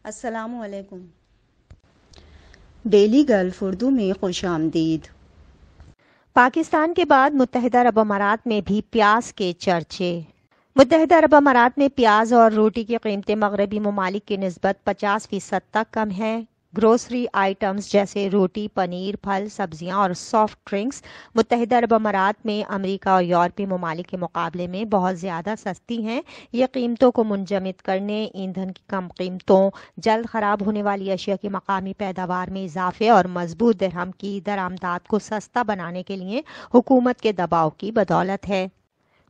السلام علیکم۔ Daily golf Urdu میں خوش آمدید۔ پاکستان کے بعد متحدہ عرب امارات میں بھی پیاز کے چرچے۔ متحدہ عرب امارات میں پیاز اور روٹی کی قیمتیں مغربی ممالک کی نسبت 50% تک کم ہیں۔ گروسری آئٹمز جیسے روٹی، پنیر، پھل، سبزیاں اور سافٹ ڈرنکس متحدہ عرب امارات میں امریکہ اور یورپی ممالک کے مقابلے میں بہت زیادہ سستی ہیں۔ یہ قیمتوں کو منجمد کرنے، ایندھن کی کم قیمتوں، جلد خراب ہونے والی اشیاء کی مقامی پیداوار میں اضافے اور مضبوط درہم کی درآمدات کو سستا بنانے کے لیے حکومت کے دباؤ کی بدولت ہے۔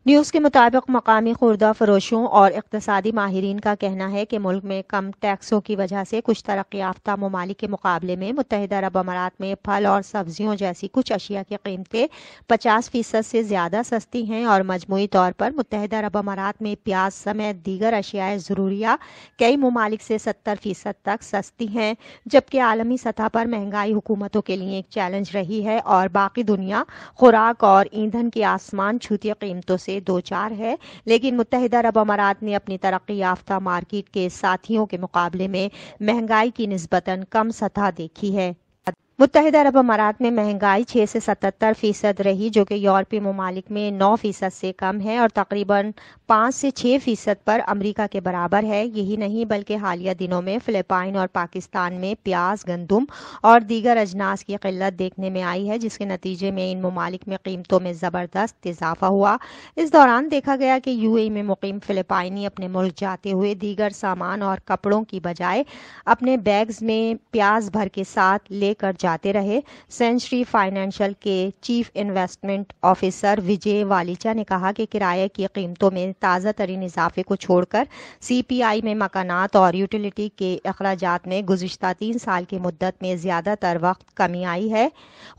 نیوز کے مطابق مقامی خوردہ فروشوں اور اقتصادی ماہرین کا کہنا ہے کہ ملک میں کم ٹیکسوں کی وجہ سے کچھ ترقی یافتہ ممالک کے مقابلے میں متحدہ عرب امارات میں پھل اور سبزیوں جیسی کچھ اشیاء کی قیمتیں 50% سے زیادہ سستی ہیں، اور مجموعی طور پر متحدہ عرب امارات میں پیاز سمیت دیگر اشیاء ضروریہ کئی ممالک سے 70% تک سستی ہیں، جبکہ عالمی سطح پر مہنگائی حکومتوں کے لیے ایک چیلنج رہی ہے اور باقی دنیا خوراک اور ایندھن کی آسمان چھوتی قیمتوں سے دوچار ہے، لیکن متحدہ عرب امارات نے اپنی ترقی یافتہ مارکیٹ کے ساتھیوں کے مقابلے میں مہنگائی کی نسبتاً کم سطح دیکھی ہے۔ متحدہ عرب امارات میں مہنگائی 6 سے 77% رہی، جو کہ یورپی ممالک میں 9% سے کم ہے اور تقریباً 5 سے 6% پر امریکہ کے برابر ہے۔ یہی نہیں بلکہ حالیہ دنوں میں فلپائن اور پاکستان میں پیاز، گندم اور دیگر اجناس کی قلت دیکھنے میں آئی ہے، جس کے نتیجے میں ان ممالک میں قیمتوں میں زبردست اضافہ ہوا۔ اس دوران دیکھا گیا کہ UAE میں مقیم فلپائنی اپنے ملک جاتے ہوئے دیگر سامان اور کپڑوں کی بجائے اپنے بیگز میں پیاز بھر کے ساتھ لے کر جاتے رہے۔ سینچری فائنینشل کے چیف انویسٹمنٹ آفیسر وجے والیچا نے کہا کہ کرایہ کی قیمتوں میں تازہ ترین اضافے کو چھوڑ کر CPI میں مکانات اور یوٹیلیٹی کے اخراجات میں گزشتہ 3 سال کی مدت میں زیادہ تر وقت کمی آئی ہے۔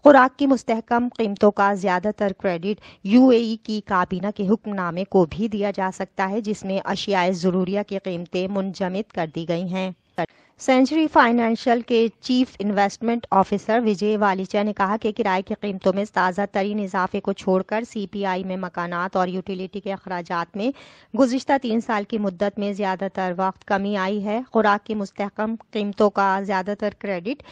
خوراک کی مستحکم قیمتوں کا زیادہ تر کریڈٹ UAE کی کابینہ کے حکم نامے کو بھی دیا جا سکتا ہے، جس میں اشیاء ضروریہ کی قیمتیں منجمد کر دی گئی ہیں۔ سینچری فائنینشل کے چیف انویسٹمنٹ آفیسر وجے والیچا نے کہا کہ کرائے کی قیمتوں میں تازہ ترین اضافے کو چھوڑ کر CPI میں مکانات اور یوٹیلیٹی کے اخراجات میں گزشتہ 3 سال کی مدت میں زیادہ تر وقت کمی آئی ہے۔ خوراک کی مستحکم قیمتوں کا زیادہ تر کریڈٹ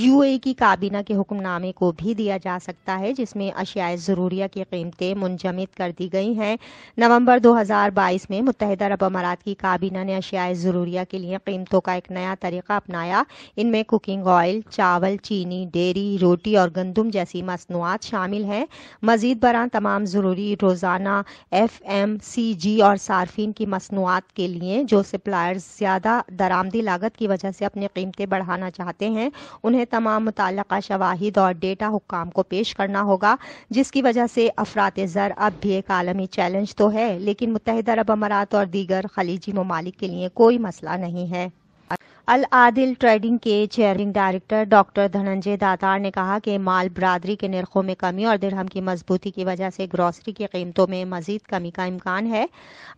UAE کی کابینہ کے حکم نامے کو بھی دیا جا سکتا ہے، جس میں اشیاء ضروریہ کی قیمتیں منجمد کر دی گئی ہیں۔ نومبر 2022 میں متحدہ عرب امارات کی کابینہ نے اشیاء ضروریہ کے لیے قیمتوں کا ایک نیا طریقہ اپنایا۔ ان میں کوکنگ آئل، چاول، چینی، ڈیری، روٹی اور گندم جیسی مصنوعات شامل ہیں۔ مزید برآں تمام ضروری روزانہ FMCG اور صارفین کی مصنوعات کے لیے جو سپلائرز زیادہ درآمدی لاگت کی وجہ سے اپنی قیمتیں بڑھانا چاہتے ہیں، انہیں تمام متعلقہ شواہد اور ڈیٹا حکام کو پیش کرنا ہوگا، جس کی وجہ سے افراط زر اب بھی ایک عالمی چیلنج تو ہے، لیکن متحدہ عرب امارات اور دیگر خلیجی ممالک کے لیے کوئی مسئلہ نہیں ہے۔ العادل ٹریڈنگ کے چیئرمین ڈائریکٹر ڈاکٹر دھننجے داتار نے کہا کہ مال برادری کے نرخوں میں کمی اور درہم کی مضبوطی کی وجہ سے گروسری کی قیمتوں میں مزید کمی کا امکان ہے۔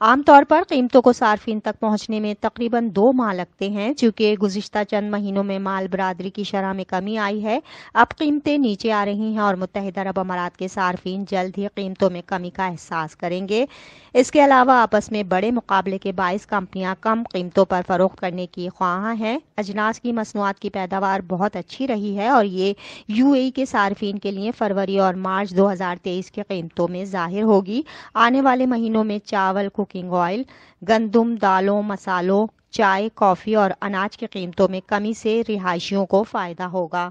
عام طور پر قیمتوں کو صارفین تک پہنچنے میں تقریباً 2 ماہ لگتے ہیں۔ چونکہ گزشتہ چند مہینوں میں مال برادری کی شرح میں کمی آئی ہے، اب قیمتیں نیچے آ رہی ہیں اور متحدہ عرب امارات کے صارفین جلد ہی قیمتوں میں کمی کا احساس کریں گے۔ اس کے علاوہ آپس میں بڑے مقابلے کے باعث کمپنیاں کم قیمتوں پر فروخت کرنے کی خواہاں ہیں۔ اجناس کی مصنوعات کی پیداوار بہت اچھی رہی ہے اور یہ UAE کے صارفین کے لیے فروری اور مارچ 2023 کی قیمتوں میں ظاہر ہوگی۔ آنے والے مہینوں میں چاول، کوکنگ آئل، گندم، دالوں، مسالوں، چائے، کافی اور اناج کی قیمتوں میں کمی سے رہائشیوں کو فائدہ ہوگا۔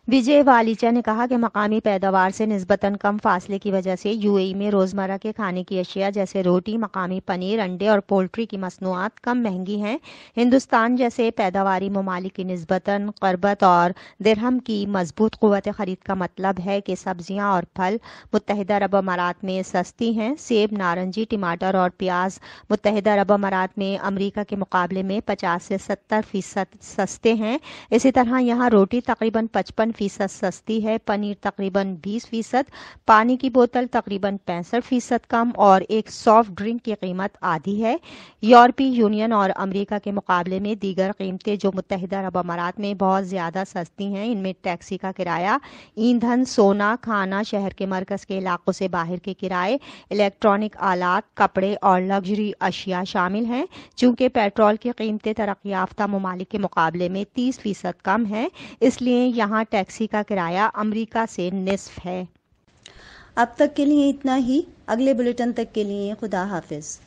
وجے والیچا نے کہا کہ مقامی پیداوار سے نسبتاً کم فاصلے کی وجہ سے UAE میں روزمرہ کے کھانے کی اشیاء جیسے روٹی، مقامی پنیر، انڈے اور پولٹری کی مصنوعات کم مہنگی ہیں۔ ہندوستان جیسے پیداواری ممالک کی نسبتاً قربت اور درہم کی مضبوط قوت خرید کا مطلب ہے کہ سبزیاں اور پھل متحدہ عرب امارات میں سستی ہیں۔ سیب، نارنجی، ٹماٹر اور پیاز متحدہ عرب امارات میں امریکہ کے مقابلے میں 50 سے 70% سستے ہیں۔ اسی طرح یہاں روٹی تقریباً 55% 15% سستی ہے، پنیر تقریباً 20%، پانی کی بوتل تقریباً 65% کم اور ایک سافٹ ڈرنک کی قیمت آدھی ہے۔ یورپی یونین اور امریکہ کے مقابلے میں دیگر قیمتیں جو متحدہ عرب امارات میں بہت زیادہ سستی ہیں، ان میں ٹیکسی کا کرایہ، ایندھن، سونا، کھانا، شہر کے مرکز کے علاقوں سے باہر کے کرائے، الیکٹرانک آلات، کپڑے اور لگژری اشیاء شامل ہیں۔ چونکہ پیٹرول کی قیمتیں ترقی یافتہ ممالک کے مقابلے میں 30% کم ہیں، اس لیے یہاں ٹیکسی کا کرایہ امریکہ سے نصف ہے۔ اب تک کے لیے اتنا ہی۔ اگلے بلیٹن تک کے لیے خدا حافظ۔